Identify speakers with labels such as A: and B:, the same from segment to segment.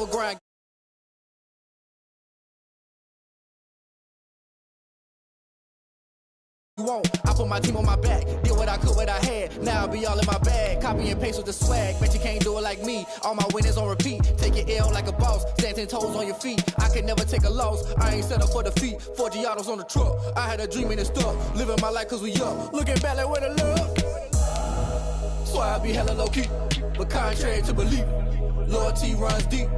A: never grind. I put my team on my back, did what I could, what I had. Now I be all in my bag, copy and paste with the swag. Bet you can't do it like me. All my winners on repeat. Take your L like a boss, stand 10 toes on your feet. I can never take a loss. I ain't set up for defeat. 4 Giottos on the truck. I had a dream and it stuck. Living my life cause we up. Looking back like where the love. So I be hella low key, but contrary to belief, loyalty runs deep.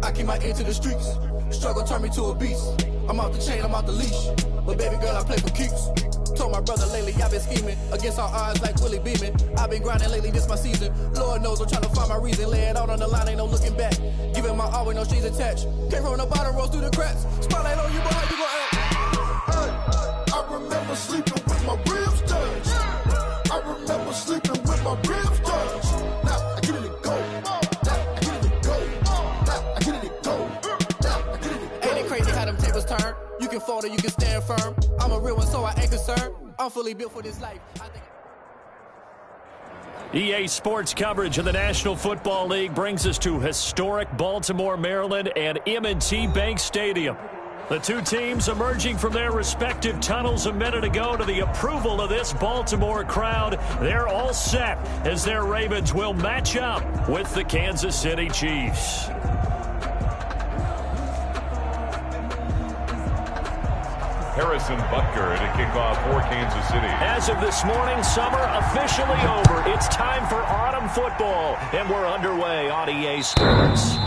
A: I keep my ear to the streets. Struggle turned me to a beast. I'm off the chain, I'm off the leash. But baby girl, I play for keeps. Told my brother lately I've been scheming against all odds like Willie Beeman. I've been grinding lately, this my season. Lord knows I'm trying to find my reason. Lay it out on the line, ain't no looking back. Giving my all with no strings attached. Came from the bottom, rose through the cracks. Spotlight on you, boy, how you gon' act?
B: I remember sleeping with my ribs touched. I remember sleeping with my ribs touched. Now I get it to go. Now I get it to go. Now I get it to go. Now I get it to go.
A: Ain't it crazy how them tables turn? You can fold or you can stand firm. I'm a real one, so I ain't concerned. I'm fully built for this life.
C: EA Sports coverage of the National Football League brings us to historic Baltimore, Maryland, and M&T Bank Stadium. The two teams emerging from their respective tunnels a minute ago to the approval of this Baltimore crowd. They're all set as their Ravens will match up with the Kansas City Chiefs.
D: Harrison Butker to kick off for Kansas City.
C: As of this morning, summer officially over. It's time for autumn football, and we're underway on EA Sports.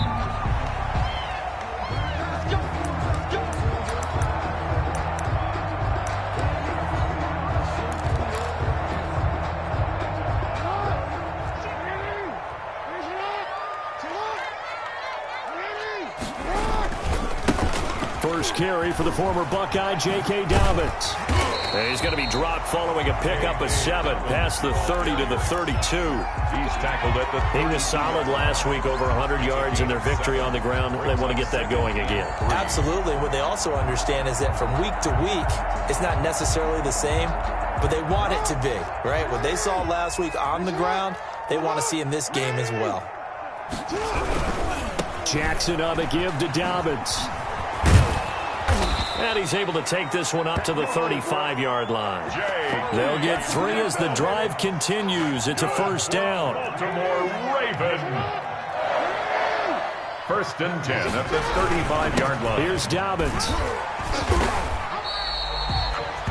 C: First carry for the former Buckeye, J.K. Dobbins. And he's going to be dropped following a pickup of 7 past the 30 to the 32.
D: He's tackled at the 30.
C: He was solid last week, over 100 yards in their victory on the ground. They want to get that going again.
E: Absolutely. What they also understand is that from week to week, it's not necessarily the same, but they want it to be, right? What they saw last week on the ground, they want to see in this game as well.
C: Jackson on the give to Dobbins. And he's able to take this one up to the 35-yard line. They'll get 3 as the drive continues. It's a first down.
D: Baltimore Raven. First and 10 at the 35-yard line.
C: Here's Dobbins.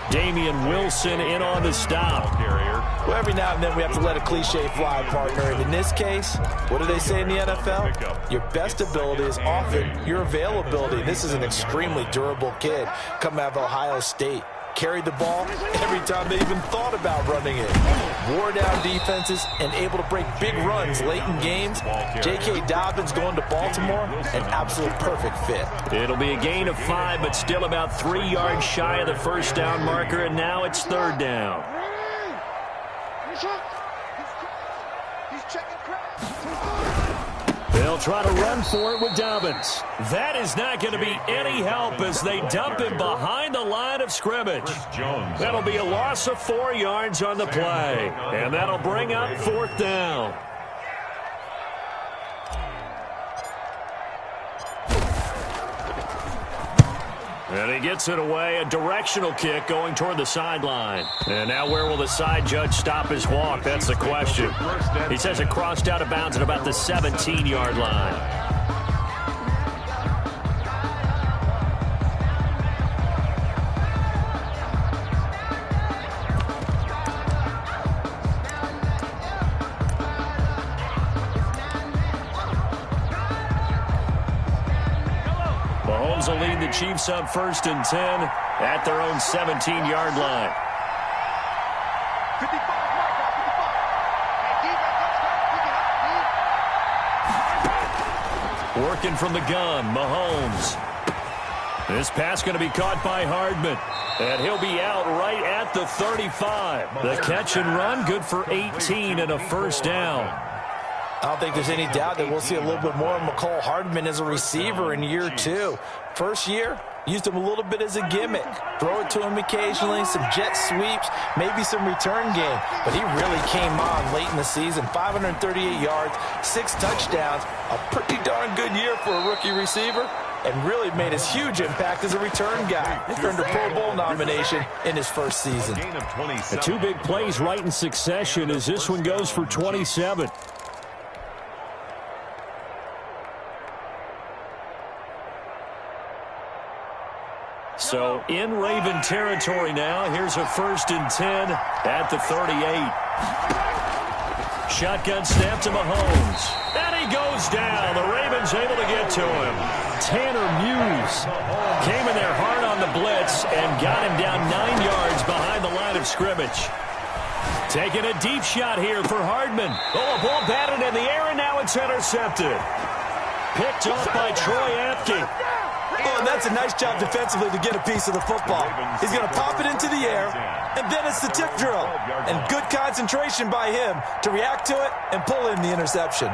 C: Damian Wilson in on the stop.
E: Well, every now and then we have to let a cliche fly, partner. And in this case, what do they say in the NFL? Your best ability is often your availability. This is an extremely durable kid coming out of Ohio State. Carried the ball every time they even thought about running it. Wore down defenses and able to break big runs late in games. J.K. Dobbins going to Baltimore, an absolute perfect fit.
C: It'll be a gain of 5, but still about 3 yards shy of the first down marker, and now it's third down. They'll try to run for it with Dobbins. That is not going to be any help as they dump him behind the line of scrimmage. That'll be a loss of 4 yards on the play, and that'll bring up fourth down. And he gets it away, a directional kick going toward the sideline. And now where will the side judge stop his walk? That's the question. He says it crossed out of bounds at about the 17-yard line. Mahomes will lead the Chiefs up first and 10 at their own 17-yard line. 55. Working from the gun, Mahomes. This pass going to be caught by Hardman. And he'll be out right at the 35. The catch and run, good for 18 and a first down.
E: I don't think there's any doubt that we'll see a little bit more of McCole Hardman as a receiver in year 2. First year, Used him a little bit as a gimmick. Throw it to him occasionally, some jet sweeps, maybe some return game. But he really came on late in the season. 538 yards, 6 touchdowns. A pretty darn good year for a rookie receiver. And really made his huge impact as a return guy. He earned a Pro Bowl nomination in his first season.
C: The 2 big plays right in succession as this one goes for 27. So in Raven territory now. Here's a 1st and 10 at the 38. Shotgun snap to Mahomes. And he goes down. The Ravens able to get to him. Tanner Muse came in there hard on the blitz and got him down 9 yards behind the line of scrimmage. Taking a deep shot here for Hardman. Oh, a ball batted in the air, and now it's intercepted. Picked off by Troy Apke.
E: Oh, and that's a nice job defensively to get a piece of the football. He's going to pop it into the air, and then it's the tip drill. And good concentration by him to react to it and pull in the interception.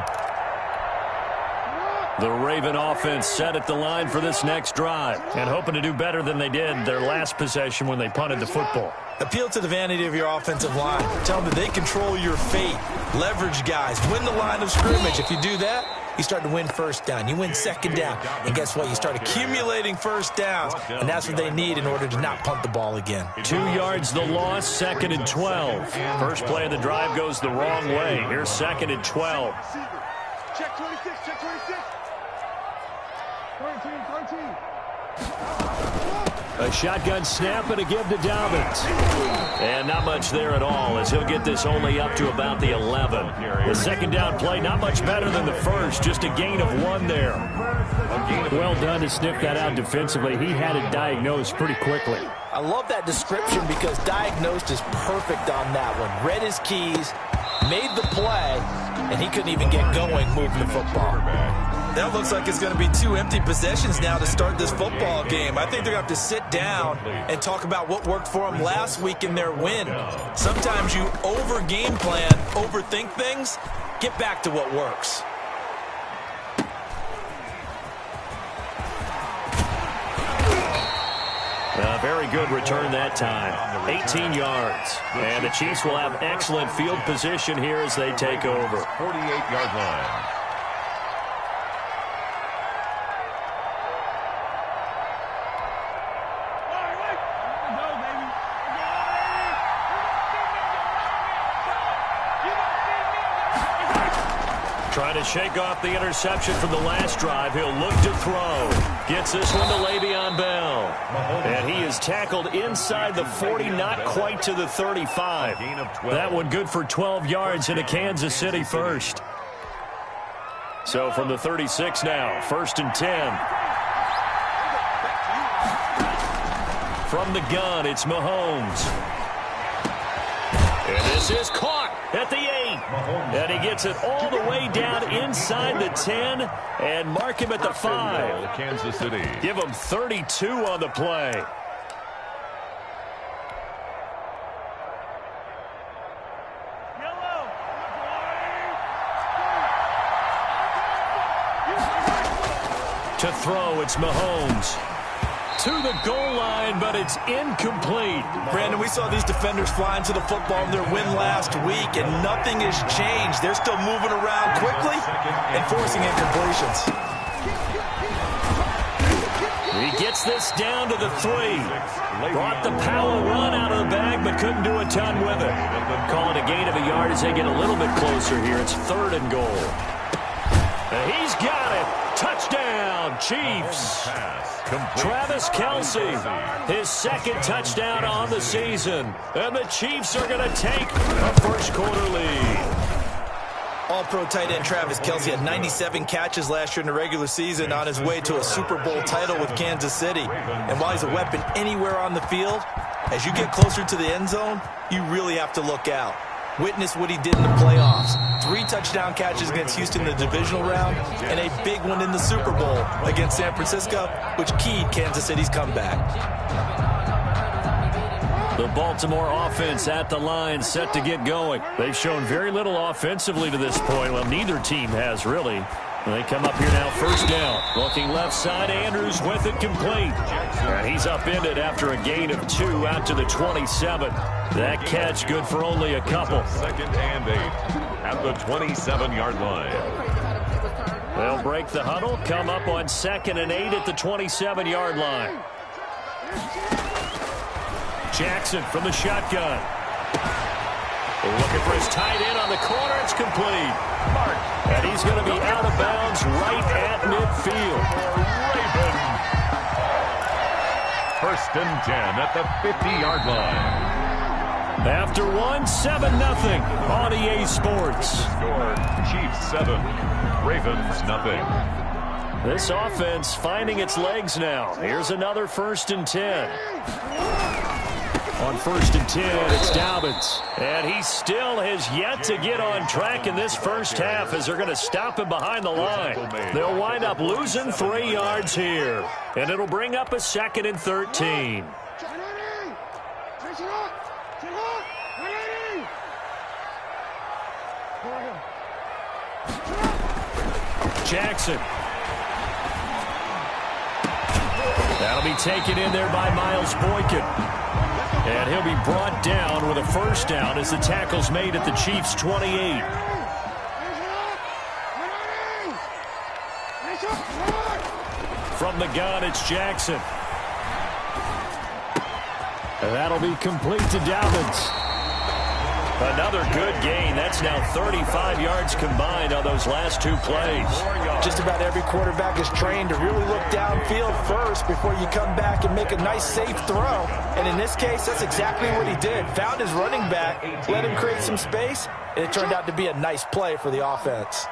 C: The Raven offense set at the line for this next drive and hoping to do better than they did their last possession when they punted the football.
E: Appeal to the vanity of your offensive line. Tell them that they control your fate. Leverage guys. Win the line of scrimmage. If you do that, you start to win first down. You win second down. And guess what? You start accumulating first downs. And that's what they need in order to not punt the ball again.
C: 2 yards the loss, 2nd and 12. First play of the drive goes the wrong way. Here's 2nd and 12.
B: Check 26, check 26. 13.
C: A shotgun snap and a give to Dobbins. And not much there at all as he'll get this only up to about the 11. The second down play not much better than the first, just a gain of 1 there. Well done to sniff that out defensively. He had it diagnosed pretty quickly.
E: I love that description because diagnosed is perfect on that one. Read his keys, made the play, and he couldn't even get going moving the football. That looks like it's going to be 2 empty possessions now to start this football game. I think they're going to have to sit down and talk about what worked for them last week in their win. Sometimes you over-game plan, overthink things. Get back to what works.
C: A very good return that time. 18 yards. And the Chiefs will have excellent field position here as they take over.
D: 48-yard line.
C: Trying to shake off the interception from the last drive. He'll look to throw. Gets this one to Le'Veon Bell. And he is tackled inside the 40, not quite to the 35. That one good for 12 yards in a Kansas City first. So from the 36 now, 1st and 10. From the gun, it's Mahomes. And this is caught at the 8. And he gets it all the way down inside the 10 and mark him at the 5.
D: Kansas City.
C: Give him 32 on the play. To throw, it's Mahomes. To the goal line, but it's incomplete.
E: Brandon, we saw these defenders flying to the football in their win last week, and nothing has changed. They're still moving around quickly and forcing incompletions.
C: He gets this down to the 3. Brought the power run out of the bag, but couldn't do a ton with it. Call it a gain of a yard as they get a little bit closer here. It's 3rd and goal. And he's got it. Touchdown, Chiefs. Travis Kelce, his 2nd touchdown on the season. And the Chiefs are going to take a first-quarter lead.
E: All-pro tight end Travis Kelce had 97 catches last year in the regular season on his way to a Super Bowl title with Kansas City. And while he's a weapon anywhere on the field, as you get closer to the end zone, you really have to look out. Witness what he did in the playoffs. 3 touchdown catches against Houston in the divisional round, and a big one in the Super Bowl against San Francisco, which keyed Kansas City's comeback.
C: The Baltimore offense at the line, set to get going. They've shown very little offensively to this point. Well, neither team has really. They come up here now, first down. Looking left side, Andrews with it complete. And he's upended after a gain of 2 out to the 27. That catch good for only a couple.
D: 2nd and 8 at the 27-yard line.
C: They'll break the huddle, come up on 2nd and 8 at the 27-yard line. Jackson from the shotgun. Looking for his tight end on the corner. It's complete. And he's going to be out of bounds right at midfield.
D: Raven. 1st and 10 at the 50-yard line.
C: After 7-0 on EA Sports.
D: Score, Chiefs 7, Ravens nothing.
C: This offense finding its legs now. Here's another 1st and 10. On 1st and 10, it's Dobbins. And he still has yet to get on track in this first half as they're going to stop him behind the line. They'll wind up losing 3 yards here. And it'll bring up a 2nd and 13. Jackson. That'll be taken in there by Miles Boykin. And he'll be brought down with a 1st down as the tackle's made at the Chiefs' 28. From the gun, it's Jackson. And that'll be complete to Dobbins. Another good gain. That's now 35 yards combined on those last 2 plays.
E: Just about every quarterback is trained to really look downfield first before you come back and make a nice, safe throw. And in this case, that's exactly what he did. Found his running back, let him create some space, and it turned out to be a nice play for the offense.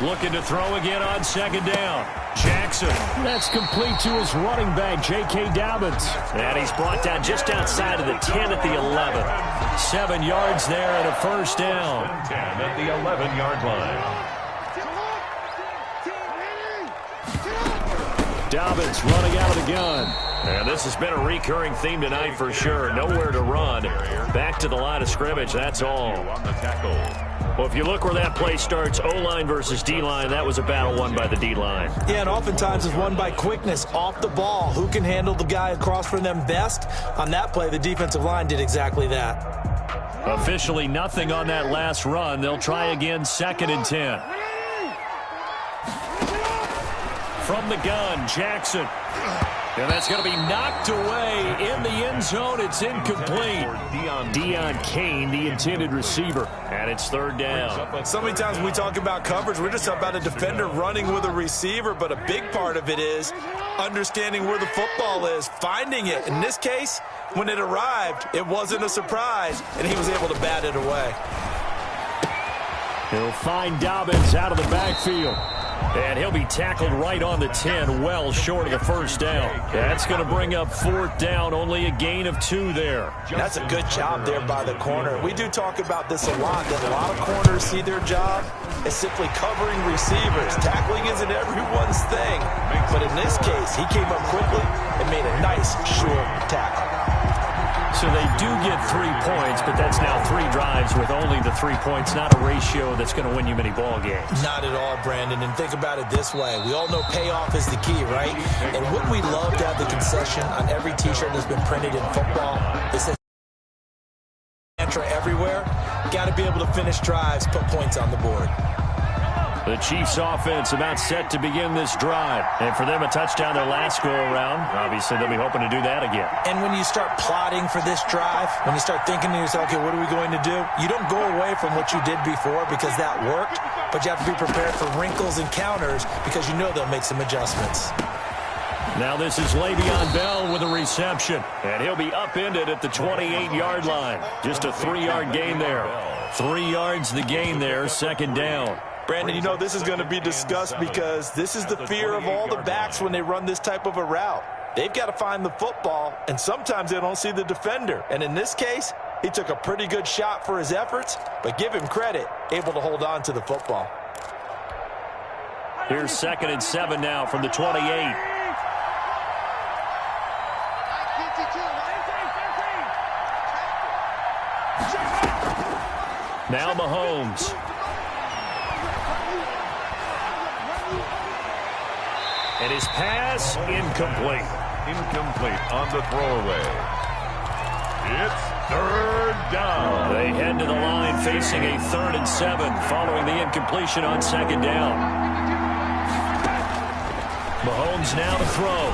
C: Looking to throw again on 2nd down. Jackson. That's complete to his running back, J.K. Dobbins. And he's brought down just outside of the 10 at the 11. 7 yards there and a 1st down.
D: 10 at the 11-yard line.
C: Dobbins running out of the gun. And this has been a recurring theme tonight for sure. Nowhere to run. Back to the line of scrimmage, that's all.
D: On the tackle.
C: Well, if you look where that play starts, O-line versus D-line, that was a battle won by the D-line.
E: Yeah, and oftentimes it's won by quickness off the ball. Who can handle the guy across from them best? On that play, the defensive line did exactly that.
C: Officially nothing on that last run. They'll try again, 2nd and 10. From the gun, Jackson. And that's going to be knocked away in the end zone. It's incomplete. Deion Kane, the intended receiver. And it's 3rd down.
E: So many times when we talk about coverage, we're just about a defender running with a receiver, but a big part of it is understanding where the football is, finding it. In this case, when it arrived, it wasn't a surprise, and he was able to bat it away.
C: He'll find Dobbins out of the backfield. And he'll be tackled right on the 10, well short of the 1st down. That's going to bring up 4th down, only a gain of 2 there.
E: That's a good job there by the corner. We do talk about this a lot, that a lot of corners see their job as simply covering receivers. Tackling isn't everyone's thing. But in this case, he came up quickly and made a nice, short tackle.
C: So they do get 3 points, but that's now 3 drives with only the 3 points, not a ratio that's going to win you many ball games.
E: Not at all, Brandon, and think about it this way. We all know payoff is the key, right? And wouldn't we love to have the concession on every T-shirt that's been printed in football? It says mantra everywhere. Got to be able to finish drives, put points on the board.
C: The Chiefs offense about set to begin this drive. And for them, a touchdown their last go-around. Obviously, they'll be hoping to do that again.
E: And when you start plotting for this drive, when you start thinking to yourself, okay, what are we going to do? You don't go away from what you did before because that worked, but you have to be prepared for wrinkles and counters because you know they'll make some adjustments.
C: Now this is Le'Veon Bell with a reception. And he'll be upended at the 28-yard line. Just a 3-yard gain there. 3 yards the gain there, 2nd down.
E: Brandon, you know, this is going to be discussed because this is the fear of all the backs when they run this type of a route. They've got to find the football, and sometimes they don't see the defender. And in this case, he took a pretty good shot for his efforts, but give him credit, able to hold on to the football.
C: Here's 2nd and 7 now from the 28. Now Mahomes. And his pass incomplete.
D: Incomplete on the throwaway. It's third down.
C: They head to the line facing a 3rd and 7 following the incompletion on 2nd down. Mahomes now to throw.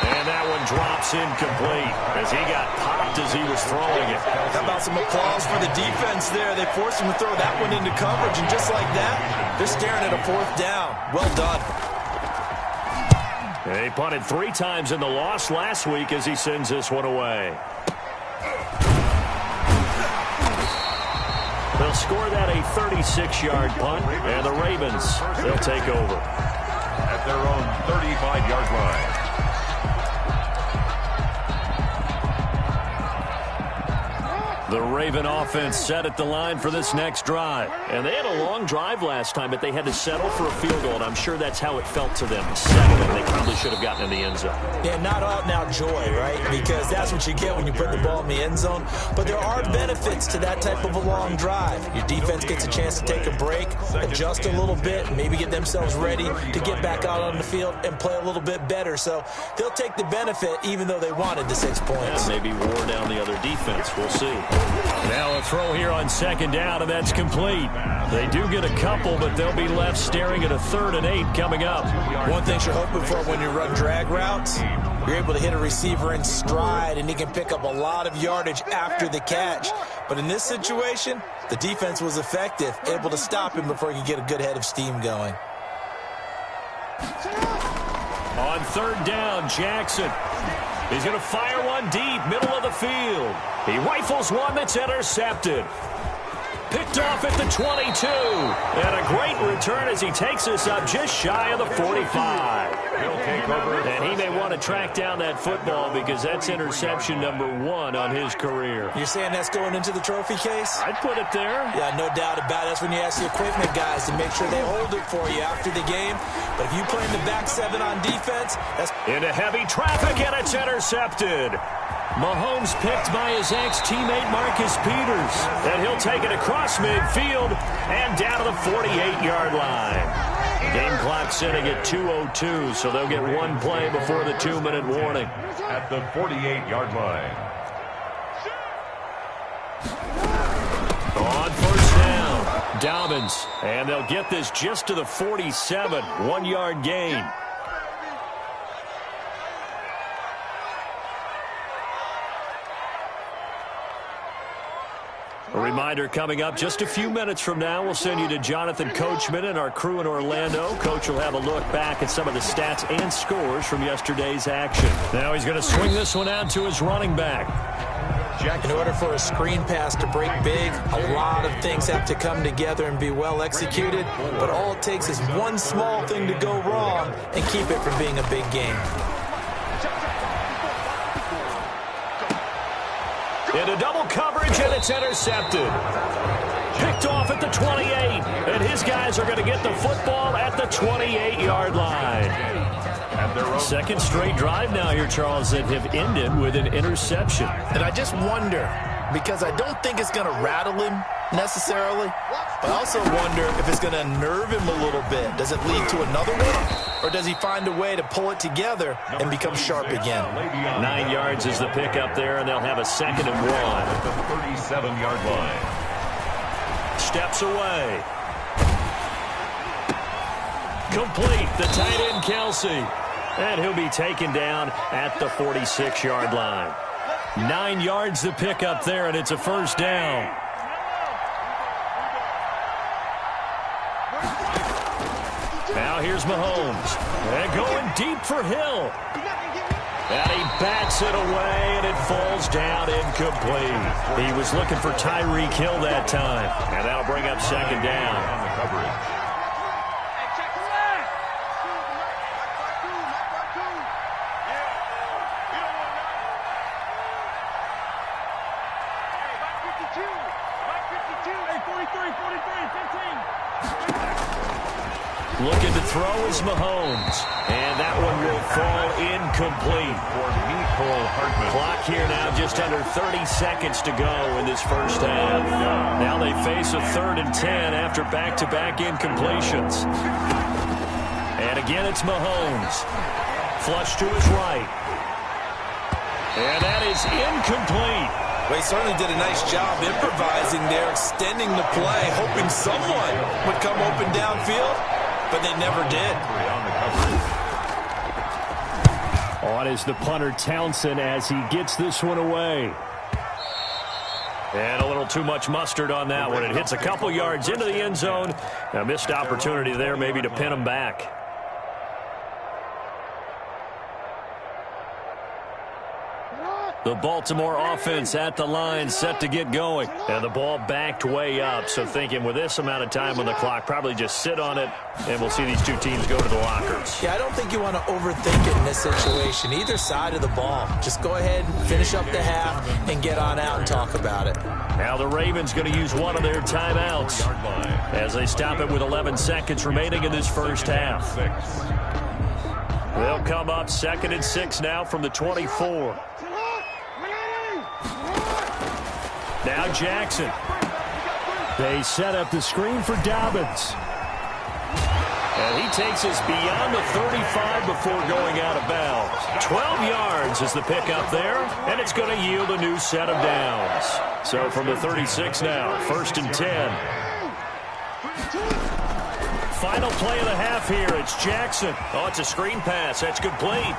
C: And that one drops incomplete as he got popped as he was throwing it.
E: How about some applause for the defense there? They forced him to throw that one into coverage, and just like that, they're staring at a 4th down. Well done.
C: They punted 3 times in the loss last week as he sends this one away. They'll score that a 36-yard punt, and the Ravens, they'll take over.
D: At their own 35-yard line.
C: The Raven offense set at the line for this next drive. And they had a long drive last time, but they had to settle for a field goal, and I'm sure that's how it felt to them. Settling, they probably should have gotten in the end zone.
E: Yeah, not out-and-out joy, right? Because that's what you get when you put the ball in the end zone. But there are benefits to that type of a long drive. Your defense gets a chance to take a break, adjust a little bit, maybe get themselves ready to get back out on the field and play a little bit better. So they'll take the benefit even though they wanted the 6 points.
C: Yeah, maybe wore down the other defense. We'll see. Now a throw here on 2nd down, and that's complete. They do get a couple, but they'll be left staring at a 3rd and 8 coming up.
E: One thing you're hoping for when you run drag routes, you're able to hit a receiver in stride, and he can pick up a lot of yardage after the catch. But in this situation, the defense was effective, able to stop him before he could get a good head of steam going.
C: On 3rd down, Jackson. He's going to fire one deep, middle of the field. He rifles one that's intercepted. Picked off at the 22. And a great return as he takes us up just shy of the 45.
D: He'll take over.
C: And he may want to track down that football because that's interception number 1 on his career.
E: You're saying that's going into the trophy case?
C: I'd put it there.
E: Yeah, no doubt about it. That's when you ask the equipment guys to make sure they hold it for you after the game. But if you play in the back 7 on defense, that's...
C: Into heavy traffic, and it's intercepted. Mahomes picked by his ex-teammate Marcus Peters. And he'll take it across midfield and down to the 48-yard line. Game clock sitting at 2:02, so they'll get one play before the 2-minute warning.
D: At the 48-yard line.
C: On 1st down, Dobbins. And they'll get this just to the 47, 1-yard gain. A reminder coming up just a few minutes from now, we'll send you to Jonathan Coachman and our crew in Orlando. Coach will have a look back at some of the stats and scores from yesterday's action. Now he's going to swing this one out to his running back.
E: In order for a screen pass to break big, a lot of things have to come together and be well executed. But all it takes is one small thing to go wrong and keep it from being a big game.
C: Into double coverage, and it's intercepted. Picked off at the 28, and his guys are going to get the football at the 28-yard line. Second straight drive now here, Charles, that have ended with an interception.
E: And I just wonder, because I don't think it's going to rattle him necessarily, but I also wonder if it's going to unnerve him a little bit. Does it lead to another one, or does he find a way to pull it together and become sharp again?
C: 9 yards is the pickup there, and they'll have a 2nd and 1.
D: At the 37-yard line.
C: Steps away. Complete, the tight end Kelsey. And he'll be taken down at the 46-yard line. 9 yards the pickup there, and it's a 1st down. Now here's Mahomes. And going deep for Hill. And he bats it away, and it falls down incomplete. He was looking for Tyreek Hill that time. And that'll bring up 2nd down.
D: On the coverage.
C: Looking to throw is Mahomes. And that one will fall incomplete.
D: For Nicole Hartman.
C: Clock here now just under 30 seconds to go in this 1st half. Now they face a 3rd and 10 after back-to-back incompletions. And Again, it's Mahomes. Flush to his right. And that is incomplete.
E: Well, he certainly did a nice job improvising there, extending the play, hoping someone would come open downfield, but they never did.
C: On is the punter, Townsend, as he gets this one away. And a little too much mustard on that one. It hits a couple yards into the end zone. A missed opportunity there maybe to pin him back. The Baltimore offense at the line, set to get going. And the ball backed way up. So thinking with this amount of time on the clock, probably just sit on it, and we'll see these two teams go to the lockers.
E: Yeah, I don't think you want to overthink it in this situation. Either side of the ball. Just go ahead and finish up the half and get on out and talk about it.
C: Now the Ravens going to use one of their timeouts as they stop it with 11 seconds remaining in this first half. They'll come up 2nd and 6 now from the 24. Now Jackson. They set up the screen for Dobbins. And he takes us beyond the 35 before going out of bounds. 12 yards is the pickup there, and it's going to yield a new set of downs. So from the 36 now, 1st and 10. Final play of the half here. It's Jackson. Oh, it's a screen pass. That's complete.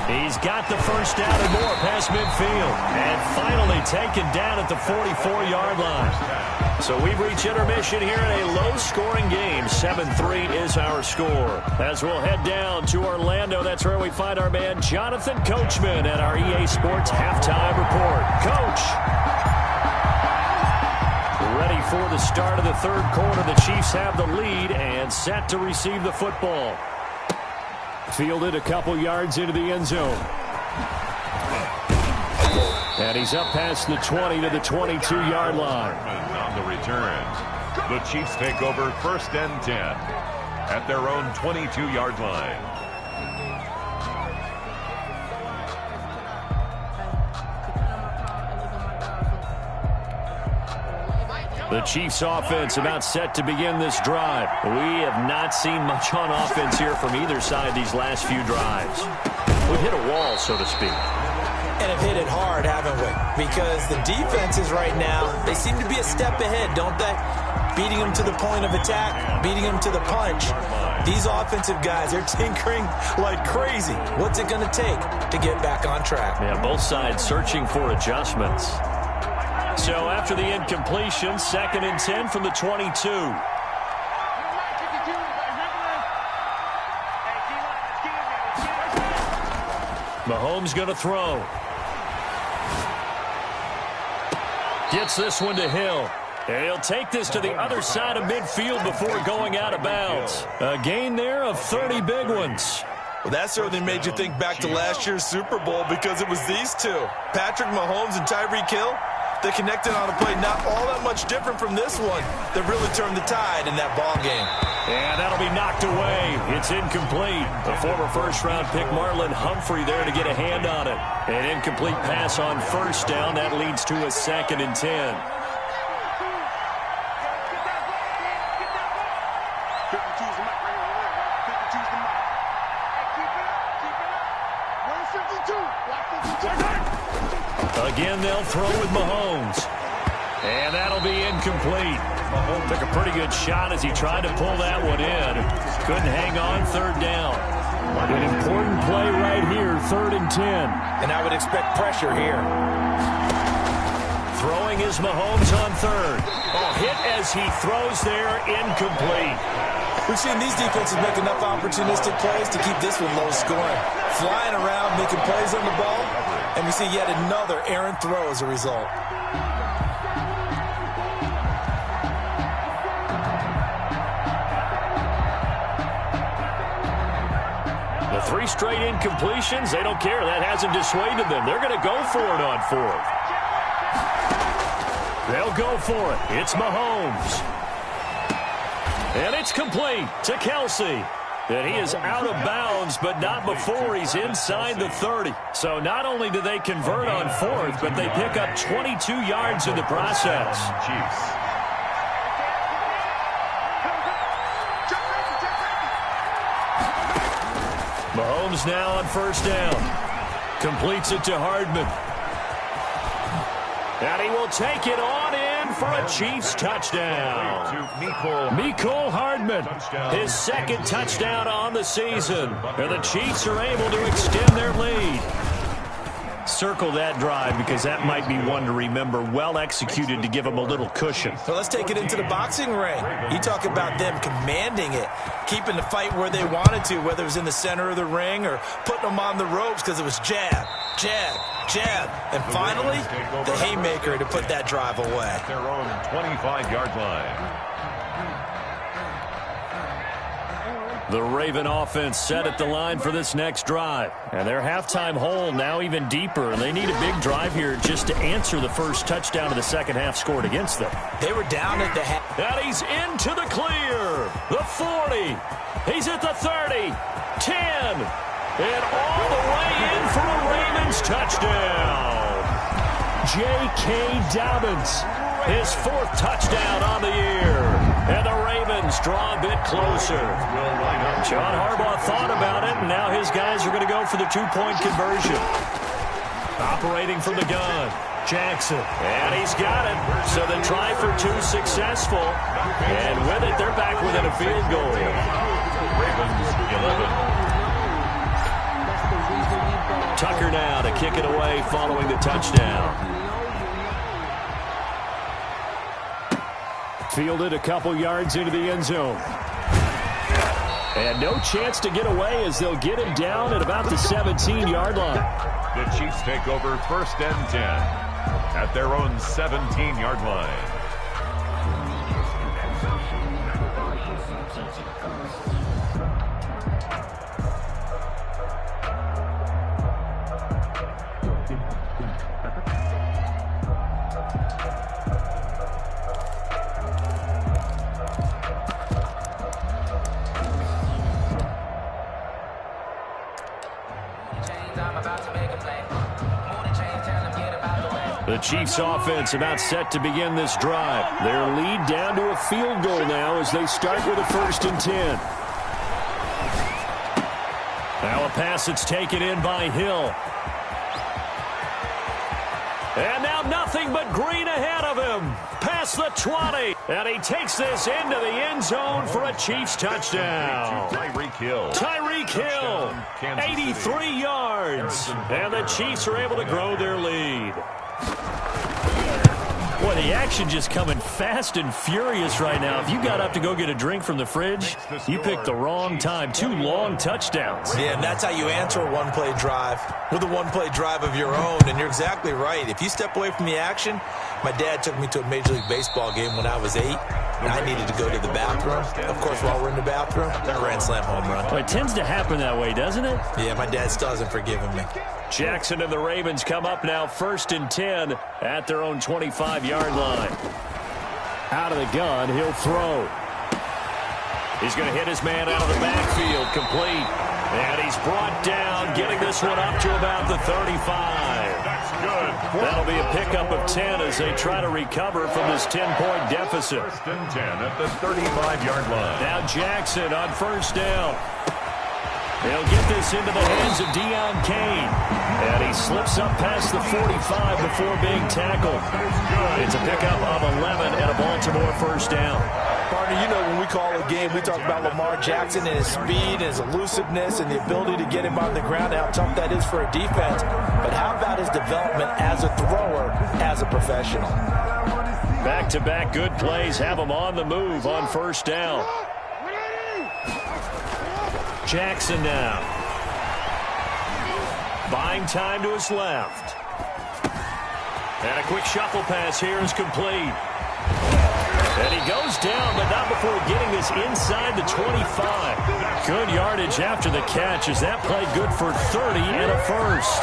C: He's got the first down and more past midfield. And finally taken down at the 44-yard line. So we've reached intermission here in a low-scoring game. 7-3 is our score. As we'll head down to Orlando, that's where we find our man Jonathan Coachman at our EA Sports Halftime Report. Coach. Ready for the start of the third quarter. The Chiefs have the lead and set to receive the football. Fielded a couple yards into the end zone. And he's up past the 20 to the 22-yard line.
D: On the returns, the Chiefs take over 1st and 10 at their own 22-yard line.
C: The Chiefs offense about set to begin this drive. We have not seen much on offense here from either side these last few drives. We've hit a wall, so to speak.
E: And have hit it hard, haven't we? Because the defenses right now, they seem to be a step ahead, don't they? Beating them to the point of attack, beating them to the punch. These offensive guys, they're tinkering like crazy. What's it going to take to get back on track?
C: Yeah, both sides searching for adjustments. So after the incompletion, 2nd and 10 from the 22. Mahomes going to throw. Gets this one to Hill. And he'll take this to the other side of midfield before going out of bounds. A gain there of 30 big ones.
E: Well, that certainly made you think back to last year's Super Bowl because it was these two, Patrick Mahomes and Tyreek Hill. They connected on a play not all that much different from this one that really turned the tide in that ball game.
C: And that'll be knocked away. It's incomplete. The former first-round pick Marlon Humphrey there to get a hand on it. An incomplete pass on 1st down. That leads to a 2nd and 10. Again, they'll throw with Mahomes. And that'll be incomplete. Mahomes took a pretty good shot as he tried to pull that one in. Couldn't hang on, 3rd down. An important play right here, 3rd and 10.
E: And I would expect pressure here.
C: Throwing is Mahomes on 3rd. Oh, hit as he throws there, incomplete.
E: We've seen these defenses make enough opportunistic plays to keep this one low scoring. Flying around, making plays on the ball, and we see yet another errant throw as a result.
C: The 3 straight incompletions, they don't care. That hasn't dissuaded them. They're going to go for it on 4th. They'll go for it. It's Mahomes. And it's complete to Kelsey. And he is out of bounds, but not before he's inside the 30. So not only do they convert on 4th, but they pick up 22 yards in the process.
D: Chiefs.
C: comes now on first down. Completes it to Hardman. And he will take it on in for a Chiefs touchdown. Mecole Hardman, his second touchdown on the season. And the Chiefs are able to extend their lead. Circle that drive because that might be one to remember. Well executed to give them a little cushion.
E: So let's take it into the boxing ring. You talk about them commanding it, keeping the fight where they wanted to, whether it was in the center of the ring or putting them on the ropes because it was jab, jab, jab. And finally, the haymaker to put that drive away.
D: Their own 25-yard line.
C: The Raven offense set at the line for this next drive. And their halftime hole now even deeper. And they need a big drive here just to answer the first touchdown of the second half scored against them.
E: They were down at the half.
C: And he's into the clear. The 40. He's at the 30. 10. And all the way in for a Ravens touchdown. J.K. Dobbins, his fourth touchdown on the year. And the Ravens draw a bit closer. John Harbaugh thought about it, and now his guys are going to go for the two-point conversion. Operating from the gun, Jackson. And he's got it. So the try for two successful. And with it, they're back within a field goal.
D: Ravens 11.
C: Tucker now to kick it away following the touchdown. Fielded a couple yards into the end zone. And no chance to get away as they'll get him down at about the 17-yard line.
D: The Chiefs take over first and 10 at their own 17-yard line.
C: The Chiefs offense about set to begin this drive. Their lead down to a field goal now as they start with a 1st and 10. Now a pass that's taken in by Hill. And now nothing but green ahead of him. Past the 20. And he takes this into the end zone for a Chiefs touchdown.
D: Tyreek Hill.
C: Tyreek Hill, 83 yards. And the Chiefs are able to grow their lead. Boy, the action just coming fast and furious right now. If you got up to go get a drink from the fridge, you picked the wrong time. 2 long touchdowns.
E: Yeah, and that's how you answer a one-play drive with a one-play drive of your own. And you're exactly right. If you step away from the action, my dad took me to a Major League Baseball game when I was 8. And I needed to go to the bathroom. Of course, while we're in the bathroom, grand slam home run.
C: Well, it tends to happen that way, doesn't it?
E: Yeah, my dad still hasn't forgiven me.
C: Jackson and the Ravens come up now 1st and 10 at their own 25-yard line. Out of the gun, he'll throw. He's going to hit his man out of the backfield, complete. And he's brought down, getting this one up to about the 35.
D: That's good.
C: That'll be a pickup of 10 as they try to recover from this 10-point deficit.
D: 1st and 10 at the 35-yard line.
C: Now Jackson on first down. He'll get this into the hands of Deion Kane. And he slips up past the 45 before being tackled. It's a pickup of 11 and a Baltimore first down.
E: Partner, you know when we call a game, we talk about Lamar Jackson and his speed, and his elusiveness, and the ability to get him on the ground, and how tough that is for a defense. But how about his development as a thrower, as a professional?
C: Back-to-back good plays have him on the move on first down. Jackson now. Buying time to his left. And a quick shuffle pass here is complete. And he goes down, but not before getting this inside the 25. Good yardage after the catch as that played good for 30 and a first.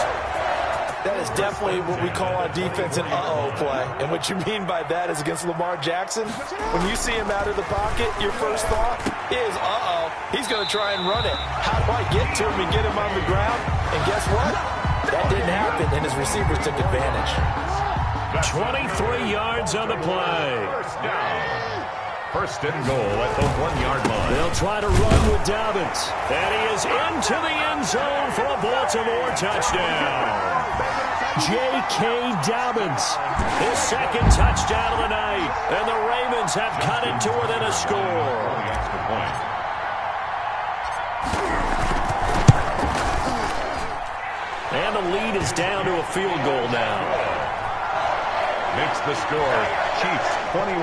E: That is definitely what we call our defense an uh-oh play. And what you mean by that is against Lamar Jackson, when you see him out of the pocket, your first thought is, uh-oh, he's going to try and run it. How do I get to him and get him on the ground? And guess what? That didn't happen, and his receivers took advantage.
C: 23 yards on the play.
D: First and goal at the 1-yard line.
C: They'll try to run with Dobbins. And he is into the end zone for a Baltimore touchdown. J.K. Dobbins, his second touchdown of the night. And the Ravens have cut it to within a score. And the lead is down to a field goal now.
D: Makes the score Chiefs 21,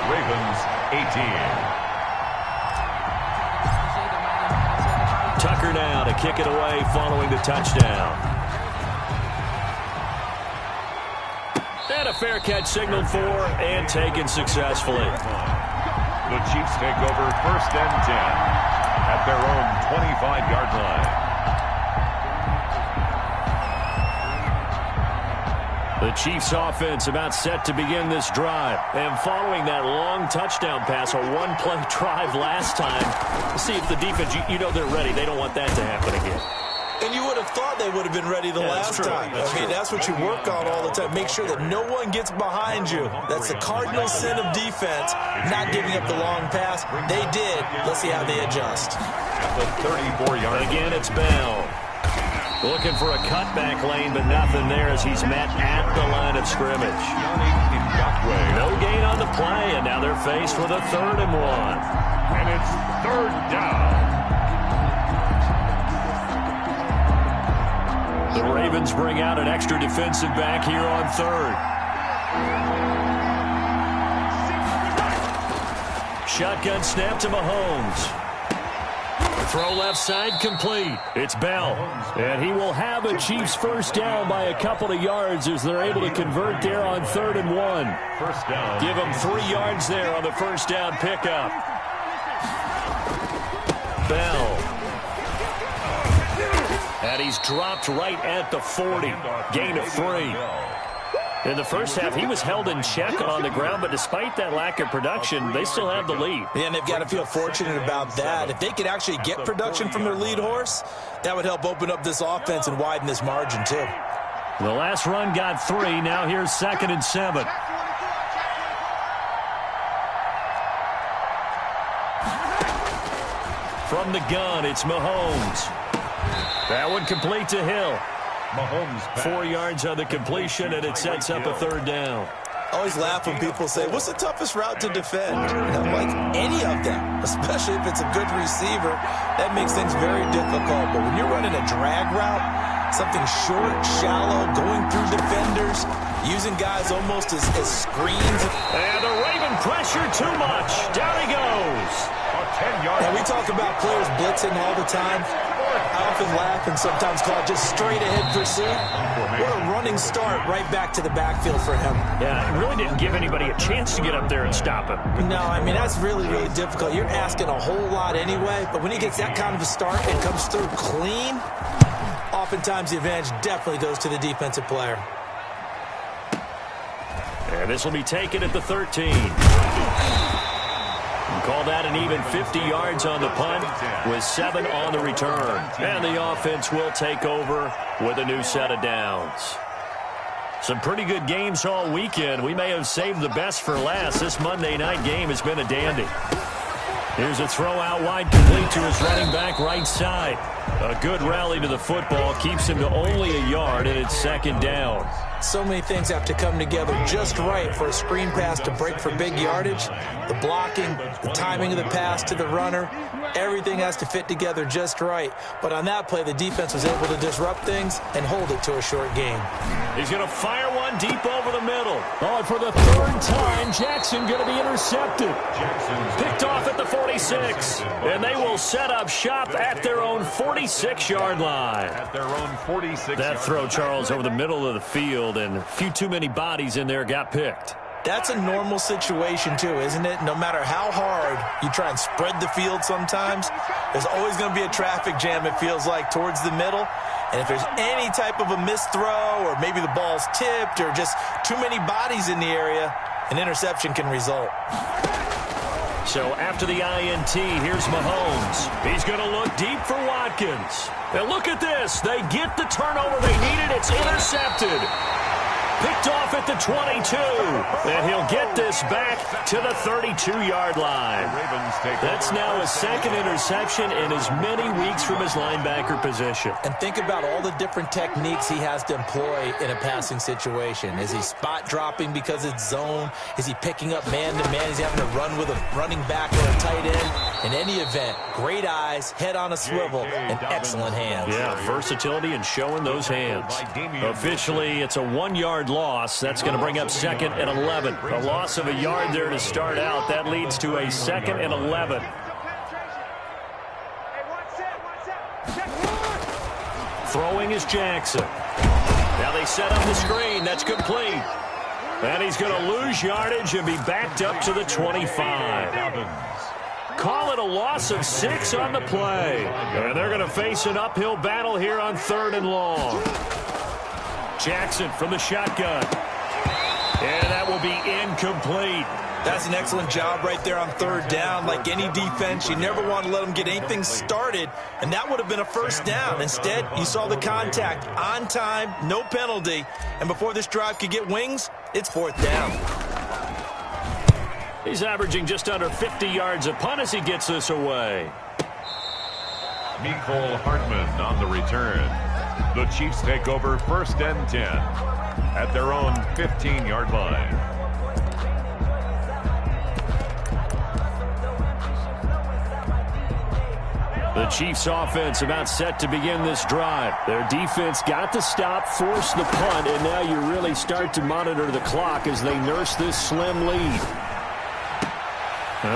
D: Ravens 18.
C: Tucker now to kick it away following the touchdown. And a fair catch signaled for and taken successfully.
D: The Chiefs take over first and 10 at their own 25-yard line.
C: The Chiefs offense about set to begin this drive. And following that long touchdown pass, a one-play drive last time, see if the defense, you know they're ready. They don't want that to happen again.
E: And you would have thought they would have been ready the last time. That's what you work on all the time. Make sure that no one gets behind you. That's the cardinal sin of defense, not giving up the long pass. They did. Let's see how they adjust.
D: At the 34-yard line.
C: Again, it's Bell. Looking for a cutback lane, but nothing there as he's met at the line of scrimmage. No gain on the play, and now they're faced with a 3rd and 1.
D: And it's 3rd down.
C: The Ravens bring out an extra defensive back here on 3rd. Shotgun snap to Mahomes. Throw left side complete. It's Bell. And he will have a Chiefs first down by a couple of yards as they're able to convert there on 3rd and 1.
D: First down.
C: Give him 3 yards there on the first down pickup. Bell. And he's dropped right at the 40. Gain of 3. In the first half, he was held in check on the ground, but despite that lack of production, they still have the lead.
E: Yeah, and they've got to feel fortunate about that. If they could actually get production from their lead horse, that would help open up this offense and widen this margin, too.
C: The last run got 3. Now here's 2nd and 7. From the gun, it's Mahomes. That one complete to Hill.
D: Mahomes
C: 4 yards on the completion, and it sets up a 3rd down.
E: I always laugh when people say, what's the toughest route to defend? And I'm like, any of them, especially if it's a good receiver. That makes things very difficult. But when you're running a drag route, something short, shallow, going through defenders, using guys almost as screens.
C: And the Raven pressure too much. Down he goes.
E: And we talk about players blitzing all the time. I often laugh and sometimes call it just straight ahead pursuit. What a running start right back to the backfield for him.
C: Yeah, it really didn't give anybody a chance to get up there and stop him.
E: No, I mean, that's really, really difficult. You're asking a whole lot anyway, but when he gets that kind of a start and comes through clean, oftentimes the advantage definitely goes to the defensive player.
C: And this will be taken at the 13. Call that an even 50 yards on the punt with 7 on the return. And the offense will take over with a new set of downs. Some pretty good games all weekend. We may have saved the best for last. This Monday night game has been a dandy. Here's a throw out wide complete to his running back right side. A good rally to the football keeps him to only a yard, and it's 2nd down.
E: So many things have to come together just right for a screen pass to break for big yardage. The blocking, the timing of the pass to the runner, everything has to fit together just right. But on that play, the defense was able to disrupt things and hold it to a short gain.
C: He's going to fire one deep over the middle. Oh, and for the 3rd time, Jackson going to be intercepted. Picked off at the 46. And they will set up shop at their own 46-yard line.
D: At their own 46.
C: That throw, Charles, over the middle of the field, and a few too many bodies in there got picked.
E: That's a normal situation, too, isn't it? No matter how hard you try and spread the field sometimes, there's always going to be a traffic jam, it feels like, towards the middle. And if there's any type of a missed throw or maybe the ball's tipped or just too many bodies in the area, an interception can result.
C: So after the INT, here's Mahomes. He's going to look deep for Watkins. And look at this. They get the turnover they needed. It's intercepted. Picked off at the 22. And he'll get this back to the 32-yard line. That's now his second interception in as many weeks from his linebacker position.
E: And think about all the different techniques he has to employ in a passing situation. Is he spot dropping because it's zone? Is he picking up man-to-man? Is he having to run with a running back or a tight end? In any event, great eyes, head on a swivel, and excellent hands.
C: Yeah, versatility and showing those hands. Officially, it's a 1-yard loss. That's going to bring up 2nd and 11. A loss of a yard there to start out. That leads to a 2nd and 11. Throwing is Jackson. Now they set up the screen. That's complete. And he's going to lose yardage and be backed up to the 25. Call it a loss of 6 on the play. And they're going to face an uphill battle here on 3rd and long. Jackson from the shotgun. And that will be incomplete.
E: That's an excellent job right there on 3rd down. Like any defense, you never want to let them get anything started, and that would have been a 1st down. Instead, you saw the contact on time, no penalty, and before this drive could get wings, it's 4th down.
C: He's averaging just under 50 yards a punt as he gets this away.
D: Mecole Hardman on the return. The Chiefs take over 1st and 10 at their own 15-yard line.
C: The Chiefs offense about set to begin this drive. Their defense got the stop, forced the punt, and now you really start to monitor the clock as they nurse this slim lead.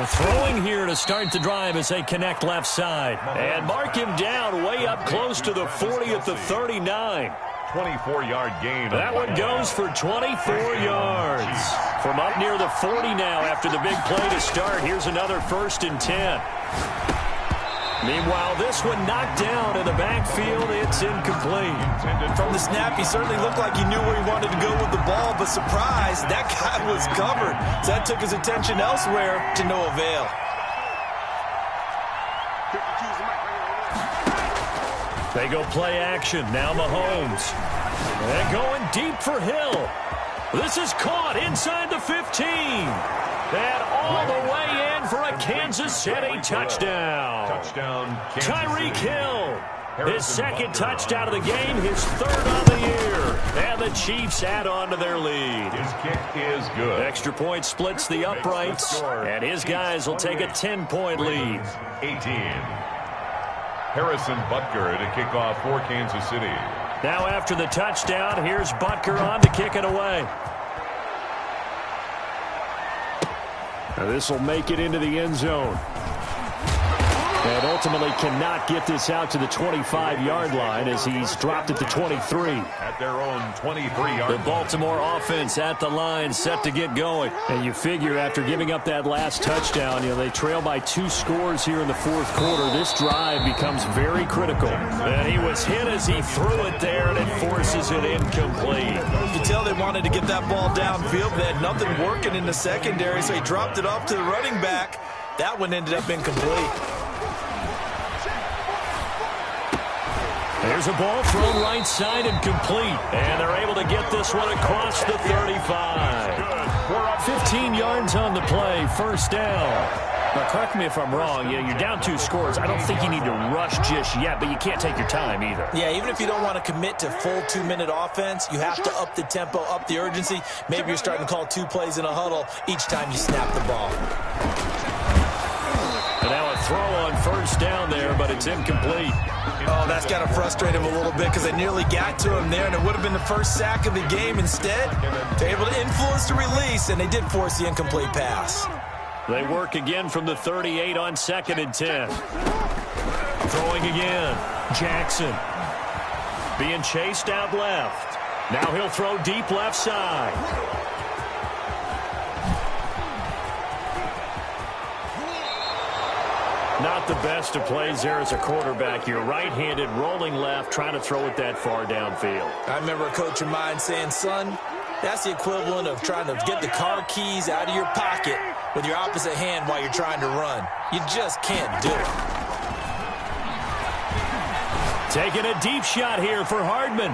C: Throwing here to start the drive as they connect left side. And mark him down way up close to the 40 at the 39.
D: 24-yard gain.
C: That one goes for 24 yards. From up near the 40 now after the big play to start. Here's another 1st and 10. Meanwhile, this one knocked down in the backfield. It's incomplete.
E: From the snap, he certainly looked like he knew where he wanted to go with the ball, but surprise, that guy was covered. So that took his attention elsewhere to no avail.
C: They go play action. Now Mahomes. And going deep for Hill. This is caught inside the 15. And all the way in for a Kansas City touchdown. Tyreek Hill. His 2nd touchdown of the game, his 3rd on the year. And the Chiefs add on to their lead.
D: His kick is good.
C: Extra point splits the uprights. And his guys will take a 10-point lead.
D: 18. Harrison Butker to kick off for Kansas City.
C: Now after the touchdown, here's Butker on to kick it away. Now this will make it into the end zone. And ultimately cannot get this out to the 25-yard line as he's dropped at the 23.
D: At their own 23-yard.
C: The Baltimore offense at the line set to get going. And you figure after giving up that last touchdown, they trail by 2 scores here in the 4th quarter. This drive becomes very critical. And he was hit as he threw it there, and it forces it incomplete.
E: You can tell they wanted to get that ball downfield. They had nothing working in the secondary, so he dropped it off to the running back. That one ended up incomplete.
C: There's a ball thrown right side and complete. And they're able to get this one across the 35. 15 yards on the play, 1st down. Now, correct me if I'm wrong. You're down 2 scores. I don't think you need to rush just yet, but you can't take your time either.
E: Yeah, even if you don't want to commit to full 2-minute offense, you have to up the tempo, up the urgency. Maybe you're starting to call 2 plays in a huddle each time you snap the ball.
C: And now a throw on 1st down there, but it's incomplete.
E: Oh, that's got to frustrate him a little bit because they nearly got to him there, and it would have been the 1st sack of the game. Instead, they're able to influence the release, and they did force the incomplete pass.
C: They work again from the 38 on 2nd and 10. Throwing again. Jackson. Being chased out left. Now he'll throw deep left side. Not the best of plays there as a quarterback. You're right-handed, rolling left, trying to throw it that far downfield.
E: I remember a coach of mine saying, son, that's the equivalent of trying to get the car keys out of your pocket with your opposite hand while you're trying to run. You just can't do it.
C: Taking a deep shot here for Hardman.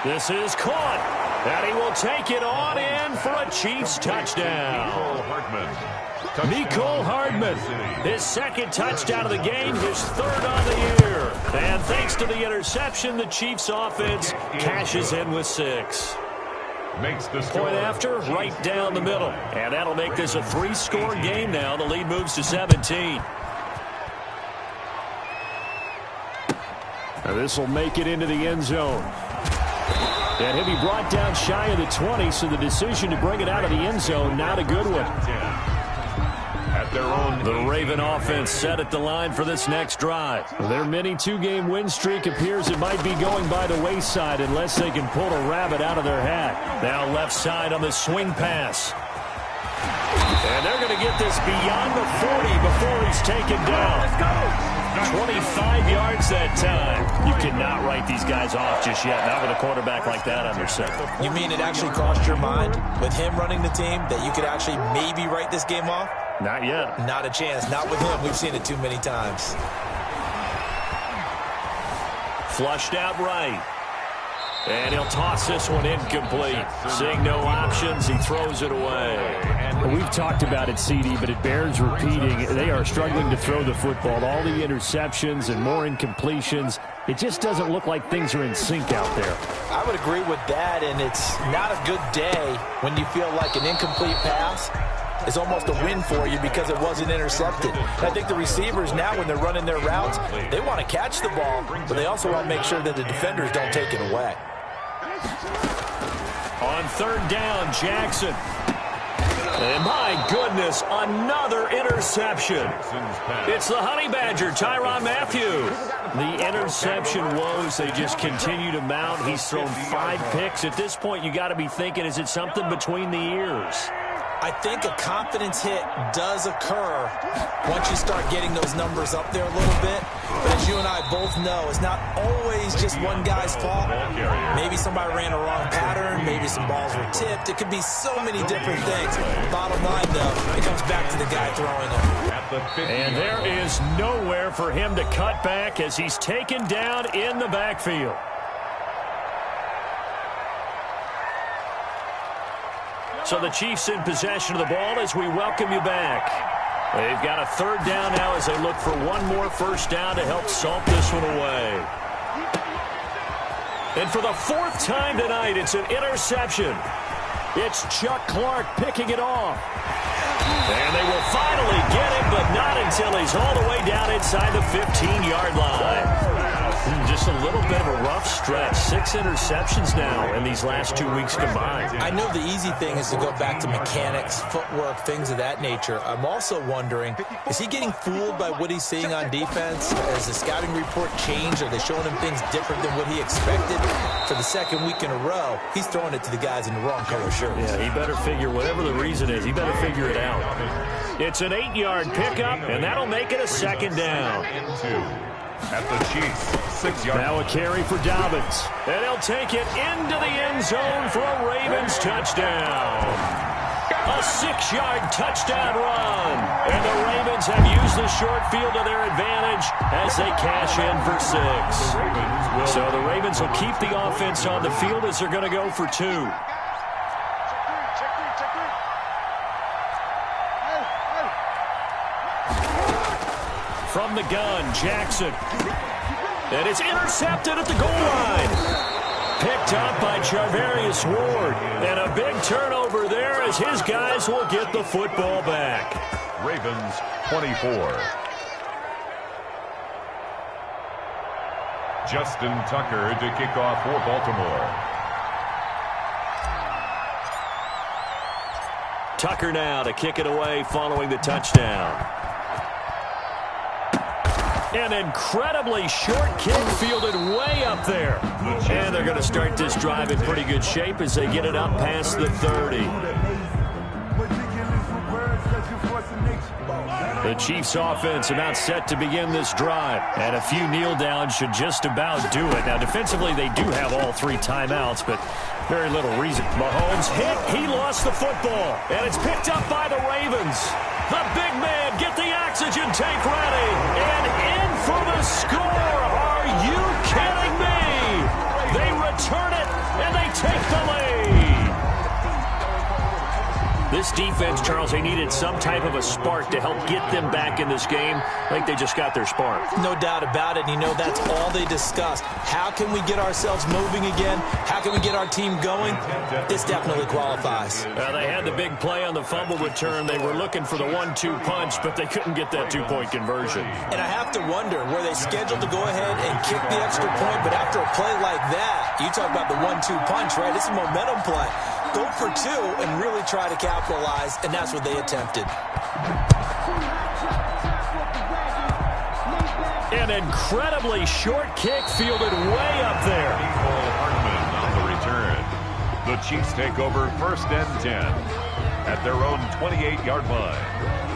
C: This is caught. And he will take it on in for a Chiefs touchdown. Mecole Hardman, his second touchdown of the game, his third on the year. And thanks to the interception, the Chiefs offense cashes in with 6.
D: Makes the
C: point after, right down the middle. And that'll make this a 3-score game now. The lead moves to 17. And this will make it into the end zone. And he'll be brought down shy of the 20, so the decision to bring it out of the end zone, not a good one.
D: At their own,
C: the Raven offense set at the line for this next drive. Their mini 2-game win streak appears it might be going by the wayside unless they can pull a rabbit out of their hat. Now left side on the swing pass. And they're going to get this beyond the 40 before he's taken down. Let's go. 25 yards that time. You cannot write these guys off just yet, not with a quarterback like that under center.
E: You mean it actually crossed your mind with him running the team that you could actually maybe write this game off?
C: Not yet.
E: Not a chance. Not with him. We've seen it too many times.
C: Flushed out right. And he'll toss this one incomplete. Seeing no options, he throws it away.
F: We've talked about it, CD, but it bears repeating. They are struggling to throw the football. All the interceptions and more incompletions. It just doesn't look like things are in sync out there.
E: I would agree with that, and it's not a good day when you feel like an incomplete pass is almost a win for you because it wasn't intercepted. And I think the receivers now, when they're running their routes, they want to catch the ball, but they also want to make sure that the defenders don't take it away.
C: On third down, Jackson. And my goodness, another interception. It's the Honey Badger, Tyrann Mathieu. The interception woes, they just continue to mount. He's thrown 5 picks. At this point, you got to be thinking, is it something between the ears?
E: I think a confidence hit does occur once you start getting those numbers up there a little bit. But as you and I both know, it's not always just one guy's fault. Maybe somebody ran a wrong pattern. Maybe some balls were tipped. It could be so many different things. Bottom line, though, it comes back to the guy throwing them.
C: And there is nowhere for him to cut back as he's taken down in the backfield. So the Chiefs in possession of the ball as we welcome you back. They've got a third down now as they look for one more first down to help salt this one away. And for the 4th time tonight, it's an interception. It's Chuck Clark picking it off. And they will finally get him, but not until he's all the way down inside the 15-yard line. Just a little bit of a rough stretch. 6 interceptions now in these last 2 weeks combined.
E: I know the easy thing is to go back to mechanics, footwork, things of that nature. I'm also wondering, is he getting fooled by what he's seeing on defense? Has the scouting report changed? Are they showing him things different than what he expected? For the second week in a row, he's throwing it to the guys in the wrong color shirts.
C: Yeah, he better figure, whatever the reason is, he better figure it out. It's an 8-yard pickup, and that'll make it a second down.
D: At the Chiefs, 6 yards.
C: Now a carry for Dobbins. And he'll take it into the end zone for a Ravens touchdown. A 6-yard touchdown run. And the Ravens have used the short field to their advantage as they cash in for 6. So the Ravens will keep the offense on the field as they're going to go for 2. From the gun, Jackson. And it's intercepted at the goal line. Picked up by Charvarius Ward. And a big turnover there as his guys will get the football back.
D: Ravens 24. Justin Tucker to kick off for Baltimore.
C: Tucker now to kick it away following the touchdown. An incredibly short kick fielded way up there. And they're going to start this drive in pretty good shape as they get it up past the 30. The Chiefs offense about set to begin this drive. And a few kneel downs should just about do it. Now defensively they do have all 3 timeouts, but very little reason. Mahomes hit, he lost the football. And it's picked up by the Ravens. The big man, get the oxygen tank ready. And in for the score. Are you kidding me? They return it, and they take the lead. This defense, Charles, they needed some type of a spark to help get them back in this game. I think they just got their spark.
E: No doubt about it. You know, that's all they discussed. How can we get ourselves moving again? How can we get our team going? This definitely qualifies.
C: They had the big play on the fumble return. They were looking for the 1-2 punch, but they couldn't get that two-point conversion.
E: And I have to wonder, were they scheduled to go ahead and kick the extra point? But after a play like that, you talk about the 1-2 punch, right? It's a momentum play. Go for two and really try to capitalize, and that's what they attempted.
C: An incredibly short kick fielded way up there.
D: On the return. The Chiefs take over 1st and 10 at their own 28-yard line.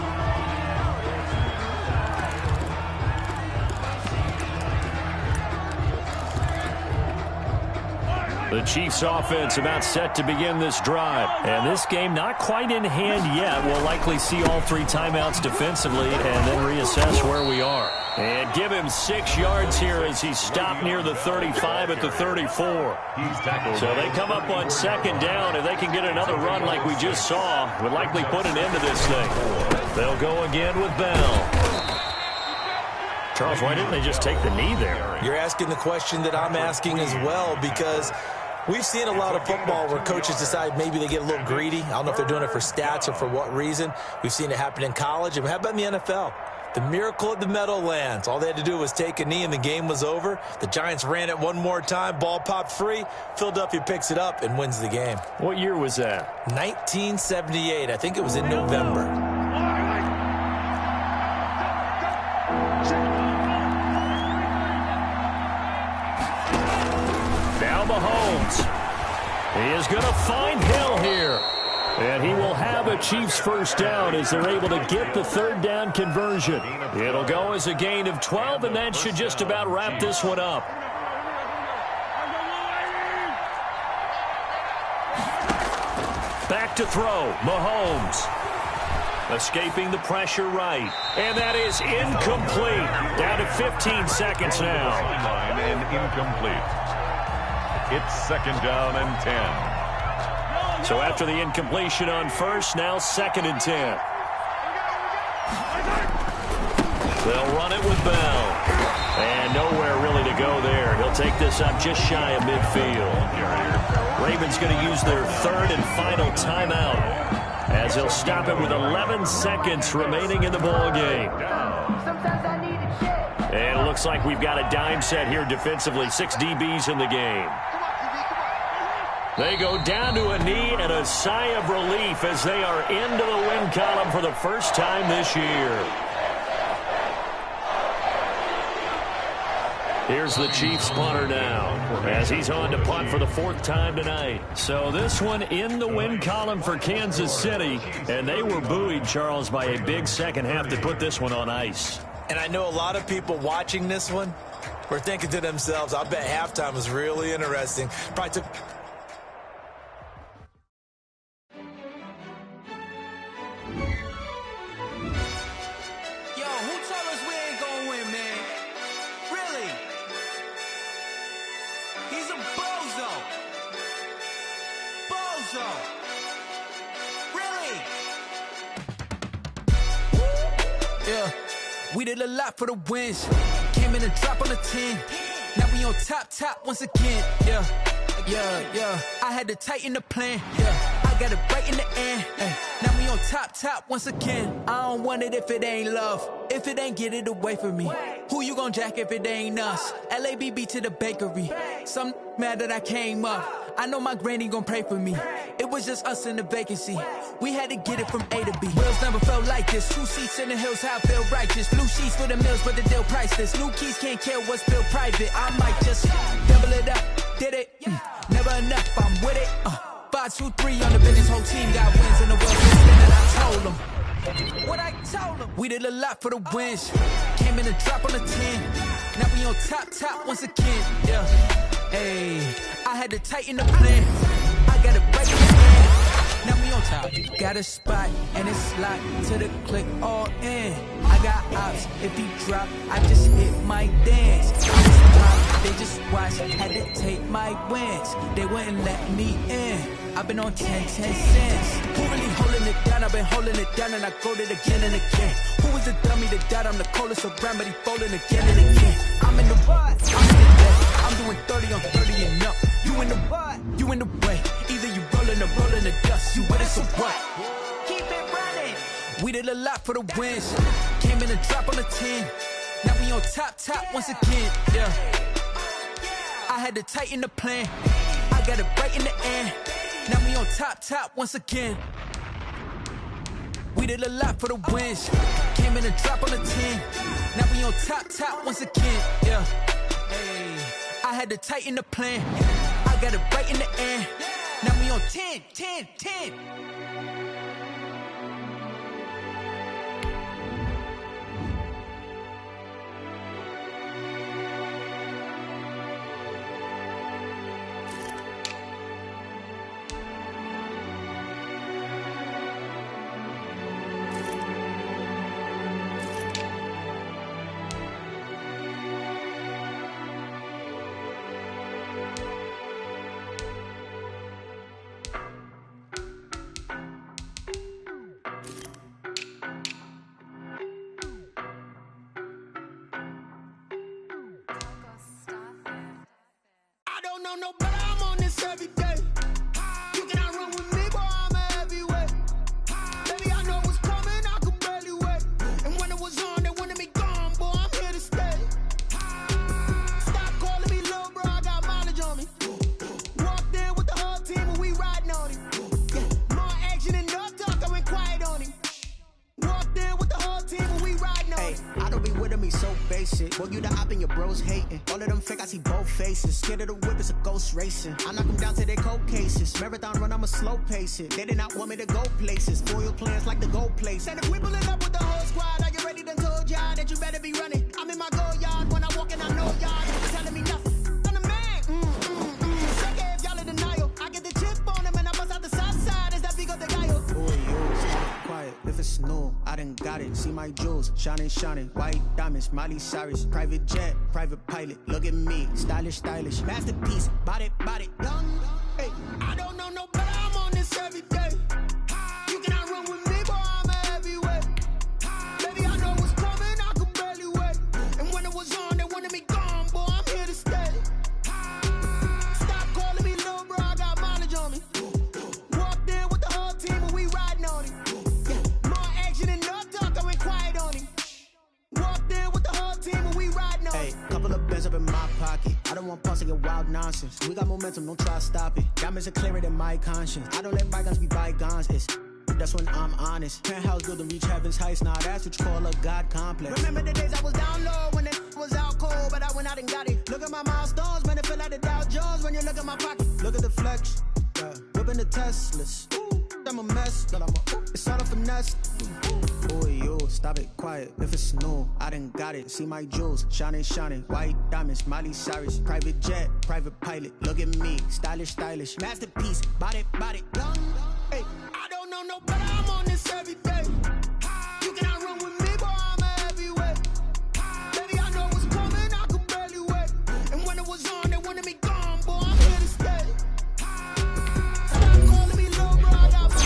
C: The Chiefs offense about set to begin this drive. And this game not quite in hand yet. We'll likely see all 3 timeouts defensively and then reassess where we are. And give him 6 yards here as he stopped near the 35 at the 34. So they come up on 2nd down. If they can get another run like we just saw, would likely put an end to this thing. They'll go again with Bell. Charles, why didn't they just take the knee there?
E: You're asking the question that I'm asking as well, because we've seen a lot of football where coaches decide maybe they get a little greedy. I don't know if they're doing it for stats or for what reason. We've seen it happen in college. And how about in the NFL? The miracle of the Meadowlands. All they had to do was take a knee and the game was over. The Giants ran it one more time. Ball popped free. Philadelphia picks it up and wins the game.
C: What year was that?
E: 1978. I think it was in November.
C: Now Mahomes. He is going to find Hill here. And he will have a Chiefs 1st down as they're able to get the 3rd down conversion. It'll go as a gain of 12, and that should just about wrap this one up. Back to throw, Mahomes. Escaping the pressure right. And that is incomplete. Down to 15 seconds now.
D: And incomplete. It's 2nd down and 10.
C: So after the incompletion on 1st, now 2nd and 10. They'll run it with Bell. And nowhere really to go there. He'll take this up just shy of midfield. Ravens going to use their 3rd and final timeout as he'll stop it with 11 seconds remaining in the ball game. And it looks like we've got a dime set here defensively. 6 DBs in the game. They go down to a knee and a sigh of relief as they are into the win column for the first time this year. Here's the Chiefs punter now as he's on to punt for the 4th time tonight. So this one in the win column for Kansas City, and they were buoyed, Charles, by a big second half to put this one on ice.
E: And I know a lot of people watching this one were thinking to themselves, I bet halftime was really interesting. Probably took...
A: We did a lot for the wins. Came in a drop on the 10. Now we on top once again. Yeah. I had to tighten the plan. Yeah. I got it right in the end. Now we on top once again. I don't want it if it ain't love. If it ain't, get it away from me. Who you gon' jack if it ain't us? LABB to the bakery. Some mad that I came up. I know my granny gon' pray for me. It was just us in the vacancy. We had to get it from A to B. Wheels never felt like this. 2 seats in the hills, how I feel righteous. Blue sheets for the mills, but the deal priceless. New keys can't care what's built private. I might just double it up. Did it? Never enough, I'm with it. 5, 2, 3 on the business. Whole team got wins in the world. And I told them. What I told them. We did a lot for the wins. Came in a drop on the 10. Now we on top once again. Yeah. Hey, I had to tighten the plan. I got it right in the end. Now we on top. Got a spot and it's locked to the click all in. I got ops. If he drop, I just hit my dance. I was top, they just watched. Had to take my wins. They wouldn't let me in. I've been on 10 cents. Who really holding it
G: it down, I've been holding it down, and I go it again and again. Who was the dummy that died? I'm the coldest around, but he folding again and again. I'm in the what? I'm in the death. I'm doing 30 on 30 and up. You in the what? You in the way. Either you rolling the dust. You with it, so what? Keep it running. We did a lot for the wins. Came in and drop on the 10. Now we on top once again. Yeah. I had to tighten the plan. I got it right in the end. Now we on top once again. We did a lot for the wins. Came in and drop on the 10. Now we on top once again. Yeah. Hey. I had to tighten the plan. I got it right in the end. Now we on 10.
B: No, but I'm on this every day. You cannot run with me, boy, I'm a heavyweight. Baby, I know what's coming, I could barely wait. And when it was on, they wanted me gone, boy, I'm here to stay. Stop calling me little bro, I got mileage on me. Walked in with the whole team and we riding on him. Yeah, more action and no talk, I went quiet on him. Walked in with the whole team and we riding on him.
H: I don't be with him, he's so basic. Well, you the op and your bros hating. All of them fake, I see both faces. Scared of the whip, it's a ghost racing. I knock them down to their cold cases. Marathon run, I'ma slow pace it. They did not want me to go places. Foil plans like the gold place.
B: And if we pulling up with the whole squad, I get ready to told y'all that you better be running. I'm in my go yard, when I walk in, I know y'all ain't telling me nothing. I'm the man. Second, if y'all in denial, I get the chip on them and I bust out the south side. Is that big of the guy?
H: Boy, yo, stop quiet. If it's new, I done got it. See my jewels, shining. White diamonds, Miley Cyrus. Private jet, private pilot. Look at me, stylish. Masterpiece, body, young.
B: Hey, I don't know no better, I'm on this every day. You cannot run with me, boy, I'm a heavyweight. Baby, I know what's coming, I could barely wait. And when it was on, they wanted me gone, boy, I'm here to stay. Stop calling me little bro, I got mileage on me. Walked in with the whole team and we riding on him. Yeah, more action and no talk, I went quiet on him. Walked in with the whole team and we riding on him.
H: Couple of bands up in my pocket. I don't want pause to get wild nonsense. We got momentum, don't try to stop it. Diamonds are clearer than my conscience. I don't let bygones be bygones. That's when I'm honest. Penthouse building, reach heaven's heights. Nah, that's what you call a God complex.
B: Remember the days I was down low when it was out cold, but I went out and got it. Look at my milestones, man, it feel like the Dow Jones when you look at my pocket.
H: Look at the flex, yeah. Whipping the Teslas. I'm a mess, it's all a finesse. Boy, yo, stop it, quiet. If it's new, I done got it. See my jewels, shining. White diamonds, Miley Cyrus. Private jet, private pilot. Look at me, stylish. Masterpiece, body, young.
B: Hey, I don't know no better, I'm on this every day. You cannot run with me, boy, I'm a heavyweight. Baby, I know what's coming, I could barely wait. And when it was on, they wanted me gone, boy, I'm here to stay. Stop calling me little bro, I got my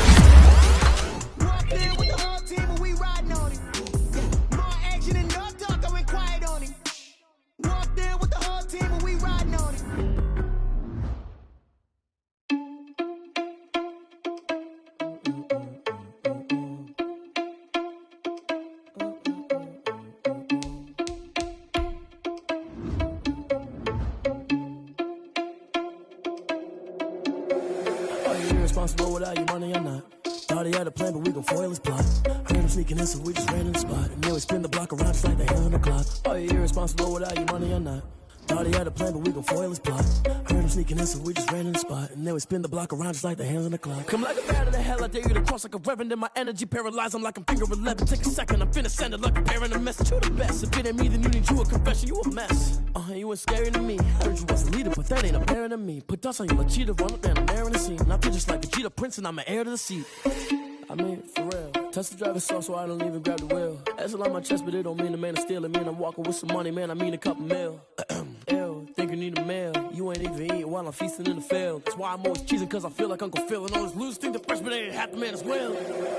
B: walked in with the whole team and we riding on him. Yeah, more action and no talk, I went quiet on him. Walked in with the whole team and we riding on him.
I: Responsible without your money or not. Thought he had a plan, but we gon' foil his plot. Heard him sneaking in, so we just ran in the spot. And then we spin the block around just like the hand on the clock. Are you irresponsible without your money or not? Thought he had a plan, but we gon' foil his plot. Heard him sneaking in, so we just ran in the spot. And then we spin the block around just like the hands on the clock. Come like a bat of the hell, I dare you to cross like a reverend. And my energy paralyzed, I'm like I'm finger 11. Take a second, I'm finna send it like a bearing a message. You the best, if it ain't me, then you need you a confession. You a mess, you ain't scary to me. Heard you was a leader, but that ain't apparent to me. Put dust on you like cheetah, run up and I'm airing the scene. And I feel just like a cheetah prince and I'm an heir to the seat. I mean, for real. Touch the driver's sauce so I don't even grab the wheel. That's on my chest, but it don't mean the man is stealing. Man, I'm walking with some money, man, I mean a couple mil. Ew, think you need a mail. You ain't even eating while I'm feasting in the field. That's why I'm always cheesing, cause I feel like Uncle Phil. And all this losers think the freshman ain't half the man as well.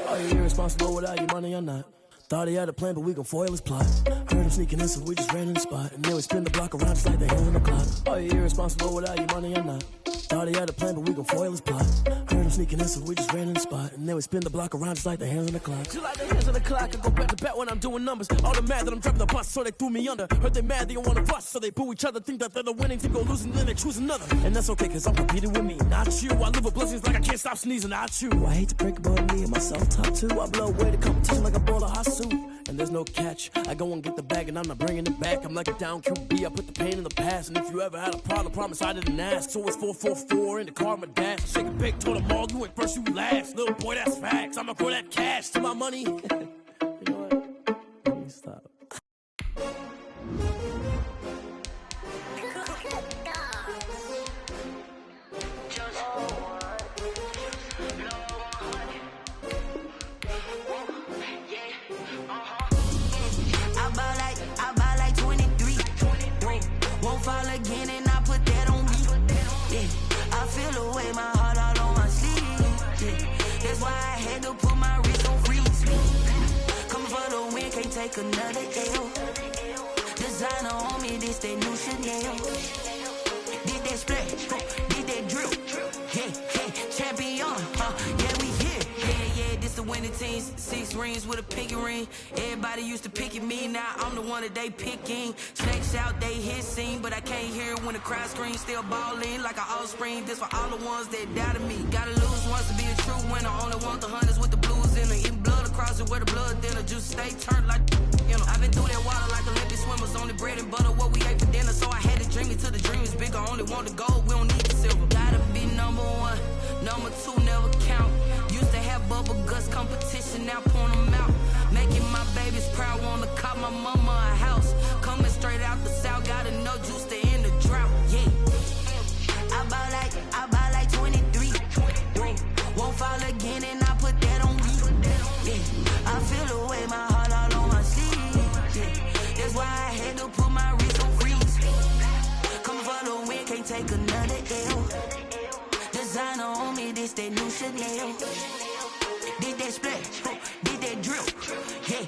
I: Are you irresponsible without your money or not? Thought he had a plan, but we gon' foil his plot. Heard him sneaking in, so we just ran in the spot. And then we spin the block around just like the hands on the clock. Are you irresponsible without your money or not? Thought he had a plan, but we gon' foil his plot. Heard him sneaking in, so we just ran in the spot. And then we spin the block around just like the hands on the clock. Just like the hands on the clock, I go back to back when I'm doing numbers. All the mad that I'm driving the bus, so they threw me under. Heard they mad, they don't wanna bust, so they boo each other. Think that they're the winning team, go losing, then they choose another. And that's okay, cause I'm competing with me, not you. I live with blessings like I can't stop sneezing, not you. I hate to break about me and my self-talk too. I blow away the competition like a bowl of hot soup. And there's no catch. I go and get the bag and I'm not bringing it back. I'm like a down QB, I put the pain in the past. And if you ever had a problem, promise I didn't ask. So it's 444 in the car, my dash. Shake a big, told them all, you ain't first, you last. Little boy, that's facts. I'ma throw that cash to my money. You know what? Let me stop.
J: Fall again and I put that on me. Yeah, I feel away, my heart all on my sleeve. Yeah, that's why I had to put my wrist on freeze. Coming for the win, can't take another L. Designer on me, this that new Chanel. Did that splash, did that drill. Yeah, champion, yeah, we here. Yeah, this the winning team. 6 rings with a pinky ring. Everybody used to pick at me, now I'm the one that they picking. Snakes out, they hit scene, but I can't hear it when the crowd screams. Still ballin' like an offspring. This for all the ones that doubted me. Gotta lose once to be a true winner. Only want the hunters with the blues in it. Eating blood across it where the blood thinner. Juice stay turned like, you know. I've been through that water like Olympic swimmers. Only bread and butter, what we ate for dinner. So I had to dream it till the dream is bigger. Only want the gold, we don't need the silver. Gotta be number 1, number 2 never count. Used to have bubble guts competition, now point them out. Making my babies proud, wanna cop my mama a house. Coming straight out the south, gotta know juice to end the drought. Yeah, I buy like 23. Won't fall again and I put that on me. Yeah, I feel away, my heart all on my sleeve. Yeah, that's why I had to put my wrist on freeze. Coming for the win, can't take another L. Designer on me, this that new Chanel. Did that splash, did that drill. Yeah,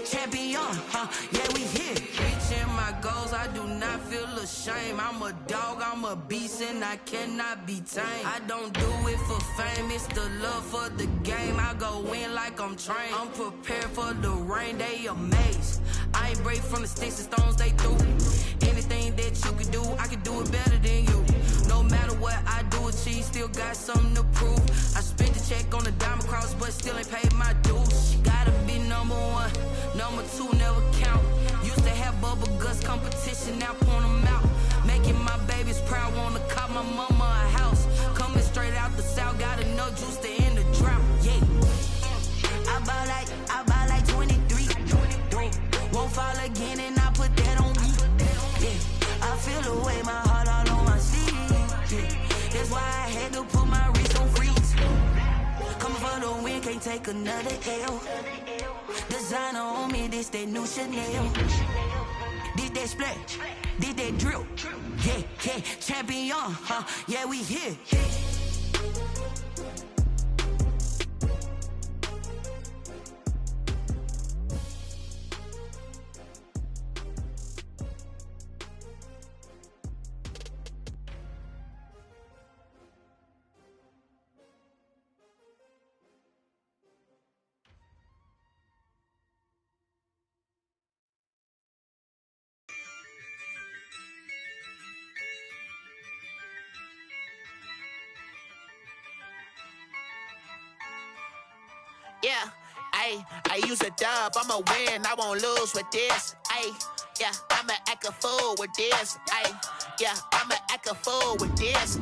J: champion, yeah, we here. Reaching my goals, I do not feel ashamed. I'm a dog, I'm a beast, and I cannot be tamed. I don't do it for fame, it's the love for the game. I go in like I'm trained. I'm prepared for the rain, they amazed. I ain't break from the sticks and stones they threw. Anything that you could do, I could do it better than you. No matter what I do, achieve, still got something to prove. I spent the check on the diamond cross, but still ain't paid my dues. Gotta be number 1, number 2 never count. Used to have bubble guts competition, now point them out. Making my babies proud, wanna cop my mama a house. Coming straight out the south, gotta know juice to end the drought. Yeah, I buy like 23. Won't fall again and I put that on me. Yeah, I feel away, my heart all on my sleeve. Yeah, that's why I had to put my wrist on freeze. Coming for the win, can't take another L. Designer on me, this that new Chanel. Did that splash, did that drill. Yeah, champion, yeah, we here.
K: Yeah, I use a dub, I'ma win, I won't lose with this. Yeah, I'ma act a fool with this. Yeah, I'ma act a fool with this.